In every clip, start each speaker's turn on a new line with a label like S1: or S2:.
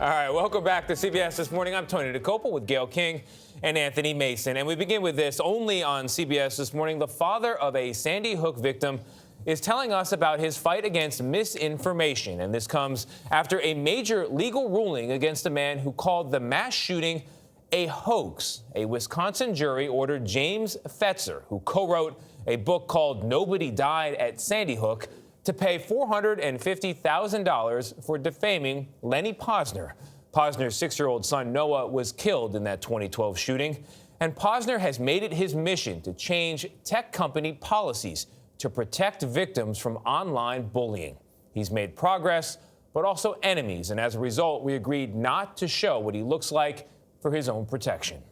S1: All right, welcome back to CBS This Morning. I'm Tony Dokoupil with Gayle King and Anthony Mason. And we begin with this. Only on CBS This Morning, the father of a Sandy Hook victim is telling us about his fight against misinformation. And this comes after a major legal ruling against a man who called the mass shooting a hoax. A Wisconsin jury ordered James Fetzer, who co-wrote a book called Nobody Died at Sandy Hook, to pay $450,000 for defaming Lenny Pozner. Pozner's 6-year-old son Noah was killed in that 2012 shooting, and Pozner has made it his mission to change tech company policies to protect victims from online bullying. He's made progress, but also enemies, and as a result, we agreed not to show what he looks like for his own protection.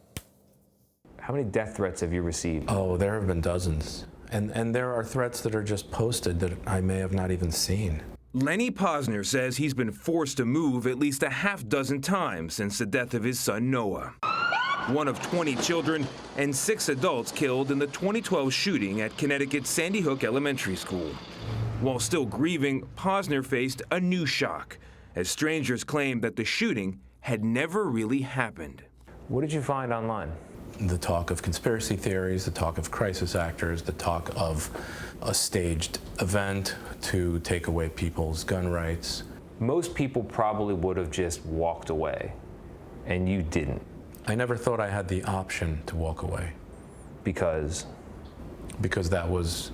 S1: How many death threats have you received?
S2: Oh, there have been dozens. And there are threats that are just posted that I may have not even seen.
S3: Lenny Pozner says he's been forced to move at least a half dozen times since the death of his son Noah. One of 20 children and 6 adults killed in the 2012 shooting at Connecticut's Sandy Hook Elementary School. While still grieving, Pozner faced a new shock as strangers claimed that the shooting had never really happened.
S1: What did you find online?
S2: The talk of conspiracy theories, the talk of crisis actors, the talk of a staged event to take away people's gun rights.
S1: Most people probably would have just walked away, and you didn't.
S2: I never thought I had the option to walk away.
S1: Because?
S2: Because that was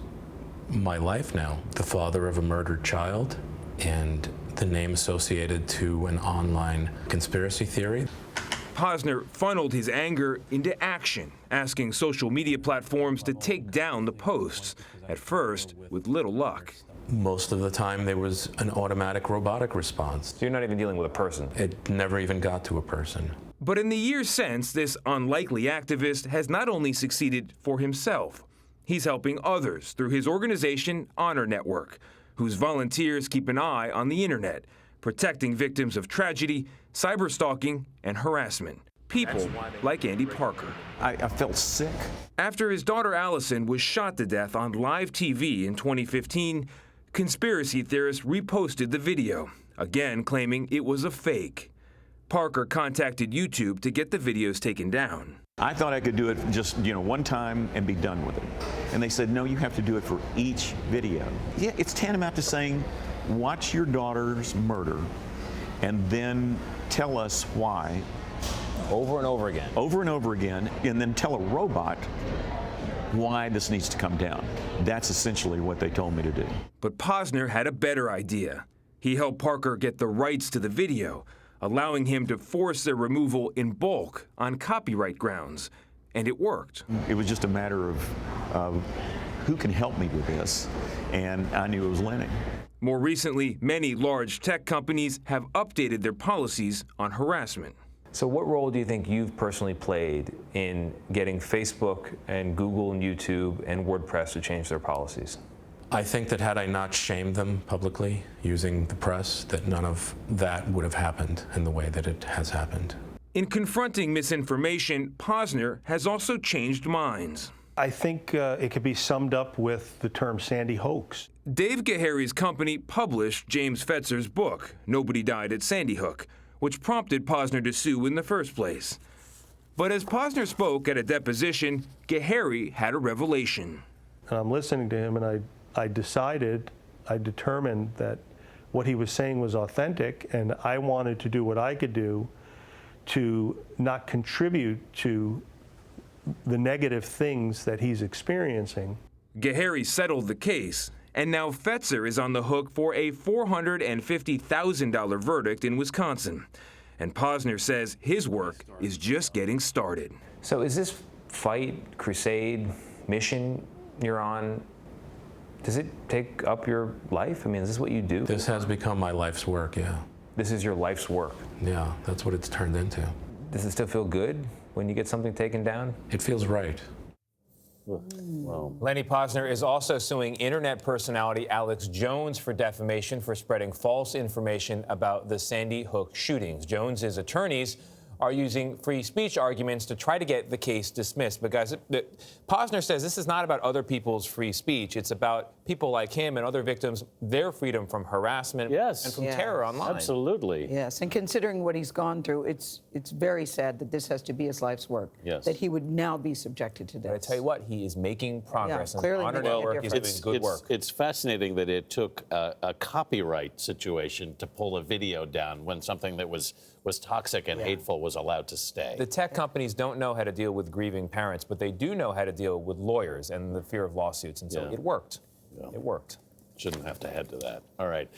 S2: my life now. The father of a murdered child and the name associated to an online conspiracy theory.
S3: Pozner funneled his anger into action, asking social media platforms to take down the posts, at first with little luck.
S2: Most of the time there was an automatic robotic response.
S1: So you're not even dealing with a person?
S2: It never even got to a person.
S3: But in the years since, this unlikely activist has not only succeeded for himself, he's helping others through his organization Honor Network, whose volunteers keep an eye on the internet, protecting victims of tragedy, cyberstalking, and harassment. People like Andy Parker.
S4: I felt sick.
S3: After his daughter Allison was shot to death on live TV in 2015, conspiracy theorists reposted the video, again claiming it was a fake. Parker contacted YouTube to get the videos taken down.
S4: I thought I could do it just, one time and be done with it. And they said, no, you have to do it for each video. Yeah, it's tantamount to saying, watch your daughter's murder and then tell us why.
S1: Over and over again.
S4: Over and over again, and then tell a robot why this needs to come down. That's essentially what they told me to do.
S3: But Pozner had a better idea. He helped Parker get the rights to the video, allowing him to force their removal in bulk on copyright grounds. And it worked.
S4: It was just a matter of who can help me with this, and I knew it was Lenny.
S3: More recently, many large tech companies have updated their policies on harassment.
S1: So what role do you think you've personally played in getting Facebook and Google and YouTube and WordPress to change their policies?
S2: I think that had I not shamed them publicly using the press, that none of that would have happened in the way that it has happened.
S3: In confronting misinformation, Pozner has also changed minds.
S5: I think it could be summed up with the term Sandy hoax.
S3: Dave Gahari's company published James Fetzer's book, Nobody Died at Sandy Hook, which prompted Pozner to sue in the first place. But as Pozner spoke at a deposition, Gahary had a revelation.
S5: And I'm listening to him, and I determined that what he was saying was authentic, and I wanted to do what I could do to not contribute to the negative things that he's experiencing.
S3: Gahary settled the case, and now Fetzer is on the hook for a $450,000 verdict in Wisconsin. And Pozner says his work is just getting started.
S1: So is this fight, crusade, mission you're on, does it take up your life? I mean, is this what you do?
S2: This has become my life's work, yeah.
S1: This is your life's work?
S2: Yeah, that's what it's turned into.
S1: Does it still feel good when you get something taken down?
S2: It feels right.
S1: Wow. Lenny Pozner is also suing internet personality Alex Jones for defamation for spreading false information about the Sandy Hook shootings. Jones's attorneys are using free speech arguments to try to get the case dismissed. But guys, Pozner says this is not about other people's free speech. It's about people like him and other victims their freedom from harassment
S6: Yes.
S1: and from
S7: Yes.
S1: terror online.
S6: Absolutely.
S7: Yes, and considering what he's gone through, it's very sad that this has to be his life's work.
S6: Yes.
S7: That he would now be subjected to this.
S1: But I tell you what, he is making progress.
S7: clearly
S1: and
S7: making a
S1: Network is
S7: difference.
S1: doing good work.
S6: It's fascinating that it took a copyright situation to pull a video down when something that was toxic and hateful was allowed to stay.
S1: The tech companies don't know how to deal with grieving parents, but they do know how to deal with lawyers and the fear of lawsuits, and so
S6: Yeah.
S1: it worked.
S6: Yeah.
S1: It worked.
S6: Shouldn't have to head to that. All right.